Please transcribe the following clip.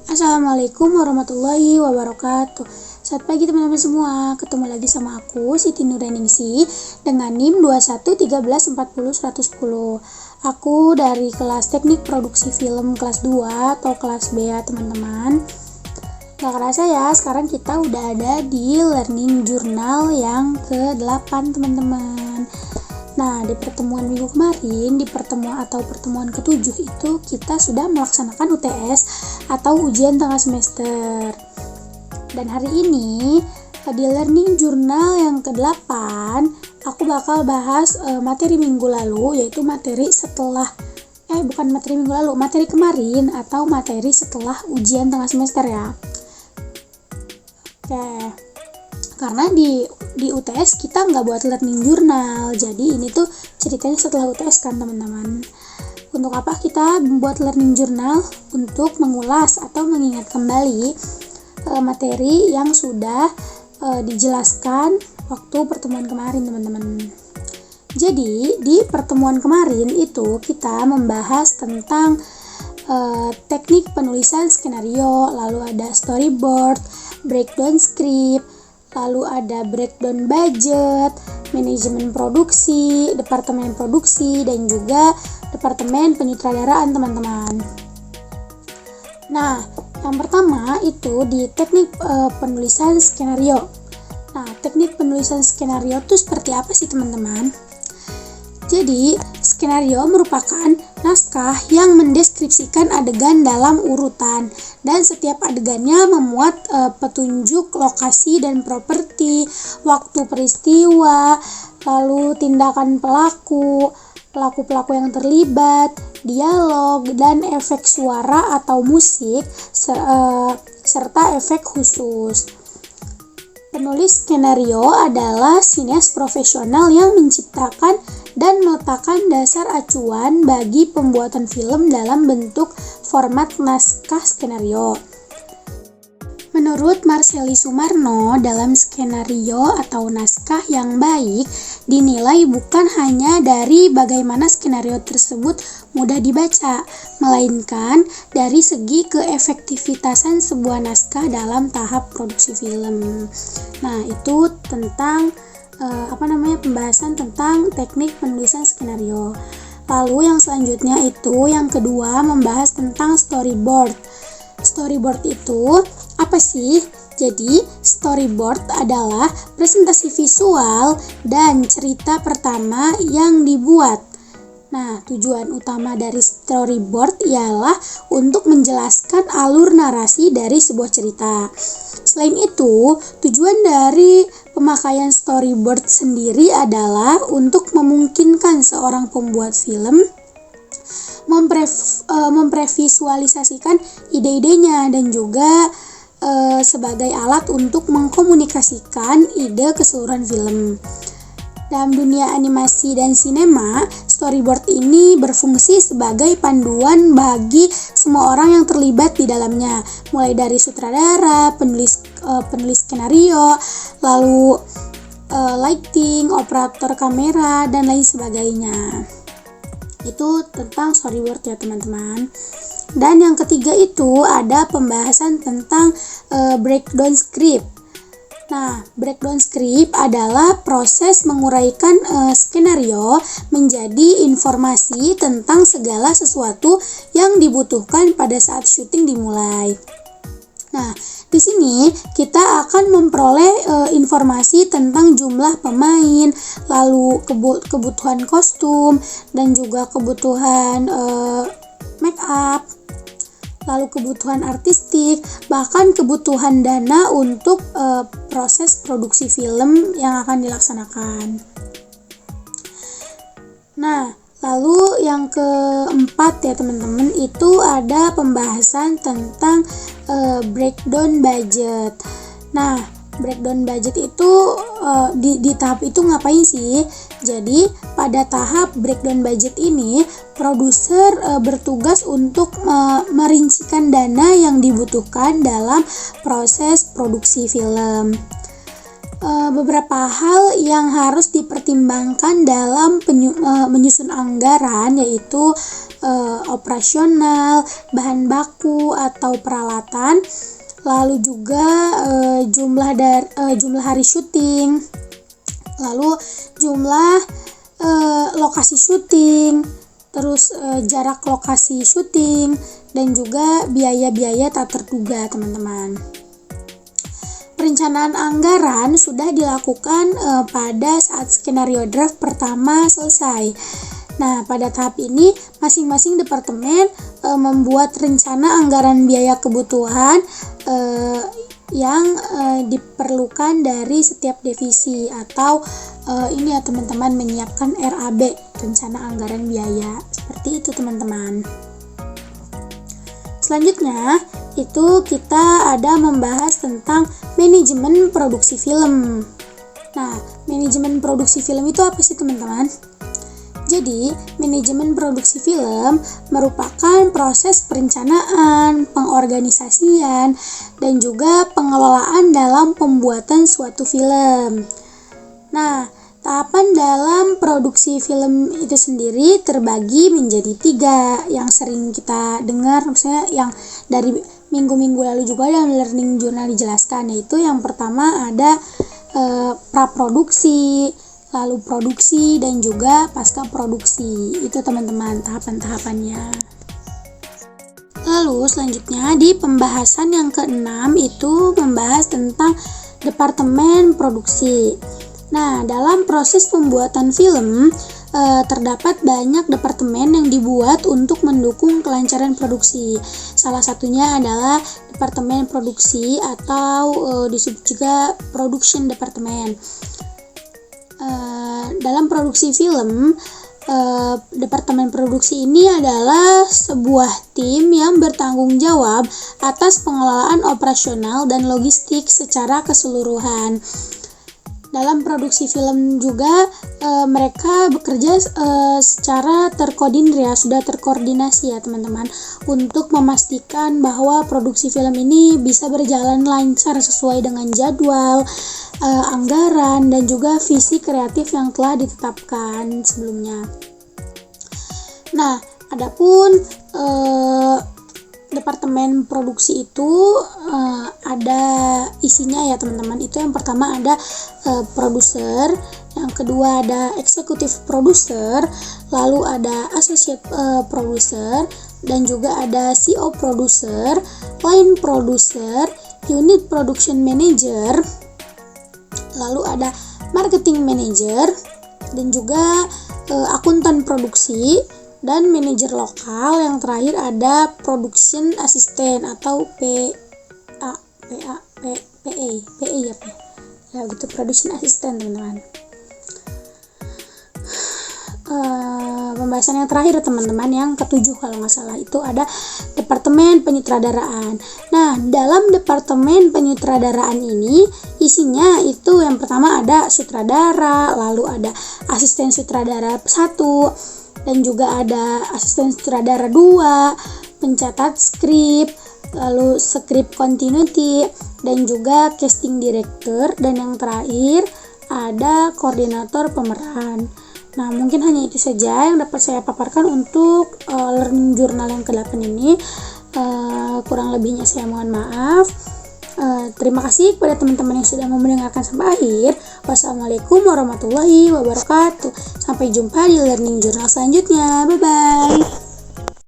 Assalamualaikum warahmatullahi wabarakatuh. Selamat pagi teman-teman semua. Ketemu lagi sama aku Siti Nuraningsi dengan NIM 2113401110. Aku dari kelas Teknik Produksi Film kelas 2 atau kelas B ya teman-teman. Gak kerasa ya, sekarang kita udah ada di learning journal yang ke-8 teman-teman. Nah, di pertemuan minggu kemarin, di pertemuan ke-7 itu kita sudah melaksanakan UTS atau ujian tengah semester. Dan hari ini di learning journal yang ke-8 aku bakal bahas materi minggu lalu, yaitu materi kemarin atau materi setelah ujian tengah semester ya. Oke. Karena di UTS kita nggak buat learning journal, jadi ini tuh ceritanya setelah UTS kan teman-teman. Untuk apa kita membuat learning journal? Untuk mengulas atau mengingat kembali materi yang sudah dijelaskan waktu pertemuan kemarin teman-teman. Jadi di pertemuan kemarin itu kita membahas tentang teknik penulisan skenario, lalu ada storyboard, breakdown script, lalu ada breakdown budget, manajemen produksi, departemen produksi, dan juga departemen penyutradaraan teman-teman. Nah, yang pertama itu di teknik penulisan skenario. Nah, teknik penulisan skenario itu seperti apa sih teman-teman? Jadi, skenario merupakan naskah yang mendeskripsikan adegan dalam urutan, dan setiap adegannya memuat petunjuk lokasi dan properti, waktu peristiwa, lalu tindakan pelaku yang terlibat, dialog, dan efek suara atau musik, serta efek khusus. Penulis skenario adalah sineas profesional yang menciptakan dan meletakkan dasar acuan bagi pembuatan film dalam bentuk format naskah skenario. Menurut Marceli Sumarno, dalam skenario atau naskah yang baik dinilai bukan hanya dari bagaimana skenario tersebut mudah dibaca, melainkan dari segi keefektivitasan sebuah naskah dalam tahap produksi film. Nah, itu tentang pembahasan tentang teknik penulisan skenario. Lalu yang selanjutnya itu yang kedua membahas tentang storyboard. Storyboard itu apa sih? Jadi, storyboard adalah presentasi visual dan cerita pertama yang dibuat. Nah, tujuan utama dari storyboard ialah untuk menjelaskan alur narasi dari sebuah cerita. Selain itu, tujuan dari pemakaian storyboard sendiri adalah untuk memungkinkan seorang pembuat film memprevisualisasikan ide-idenya dan juga sebagai alat untuk mengkomunikasikan ide keseluruhan film. Dalam dunia animasi dan sinema, storyboard ini berfungsi sebagai panduan bagi semua orang yang terlibat di dalamnya, mulai dari sutradara, penulis skenario, lalu lighting, operator kamera, dan lain sebagainya. Itu tentang storyboard ya teman-teman. Dan yang ketiga itu ada pembahasan tentang breakdown script. Nah, breakdown script adalah proses menguraikan skenario menjadi informasi tentang segala sesuatu yang dibutuhkan pada saat syuting dimulai. Nah, di sini kita akan memperoleh informasi tentang jumlah pemain, lalu kebutuhan kostum, dan juga kebutuhan make up, lalu kebutuhan artistik, bahkan kebutuhan dana untuk proses produksi film yang akan dilaksanakan. Nah, lalu yang keempat ya teman-teman, itu ada pembahasan tentang breakdown budget. Nah, breakdown budget itu di tahap itu ngapain sih? Jadi pada tahap breakdown budget ini produser bertugas untuk merincikan dana yang dibutuhkan dalam proses produksi film. beberapa hal yang harus dipertimbangkan dalam menyusun anggaran, yaitu operasional, bahan baku atau peralatan, lalu juga jumlah hari syuting, lalu jumlah lokasi syuting, terus jarak lokasi syuting, dan juga biaya-biaya tak terduga, teman-teman. Perencanaan anggaran sudah dilakukan pada saat skenario draft pertama selesai. Nah, pada tahap ini masing-masing departemen membuat rencana anggaran biaya kebutuhan yang diperlukan dari setiap divisi, atau ini ya teman-teman, menyiapkan RAB, rencana anggaran biaya. Seperti itu teman-teman. Selanjutnya itu kita ada membahas tentang manajemen produksi film. Nah, manajemen produksi film itu apa sih teman-teman? Jadi, manajemen produksi film merupakan proses perencanaan, pengorganisasian, dan juga pengelolaan dalam pembuatan suatu film. Nah, tahapan dalam produksi film itu sendiri terbagi menjadi 3 yang sering kita dengar, misalnya yang dari minggu-minggu lalu juga dalam learning journal dijelaskan, yaitu yang pertama ada praproduksi, lalu produksi, dan juga pasca produksi. Itu teman-teman tahapan-tahapannya. Lalu selanjutnya di pembahasan yang ke-6 itu membahas tentang departemen produksi. Nah, dalam proses pembuatan film terdapat banyak departemen yang dibuat untuk mendukung kelancaran produksi. Salah satunya adalah departemen produksi atau disebut juga production department. Dalam produksi film, departemen produksi ini adalah sebuah tim yang bertanggung jawab atas pengelolaan operasional dan logistik secara keseluruhan. Dalam produksi film juga mereka bekerja secara sudah terkoordinasi ya teman-teman, untuk memastikan bahwa produksi film ini bisa berjalan lancar sesuai dengan jadwal, anggaran, dan juga visi kreatif yang telah ditetapkan sebelumnya. Nah, adapun departemen produksi itu ada isinya ya teman-teman. Itu yang pertama ada produser, yang kedua ada executive producer, lalu ada associate producer, dan juga ada CO producer, line producer, unit production manager, lalu ada marketing manager, dan juga akuntan produksi, dan manajer lokal. Yang terakhir ada production assistant atau PA ya gitu, production assistant teman-teman. Pembahasan yang terakhir teman-teman, yang ke-7 kalau nggak salah, itu ada departemen penyutradaraan. Nah, dalam departemen penyutradaraan ini isinya itu yang pertama ada sutradara, lalu ada asisten sutradara 1, dan juga ada asisten sutradara 2, pencatat skrip, lalu script continuity, dan juga casting director, dan yang terakhir ada koordinator pemeran. Nah, mungkin hanya itu saja yang dapat saya paparkan untuk learning journal yang ke-8 ini. Kurang lebihnya saya mohon maaf. Terima kasih kepada teman-teman yang sudah mau mendengarkan sampai akhir. Wassalamualaikum warahmatullahi wabarakatuh. Sampai jumpa di learning journal selanjutnya. Bye-bye.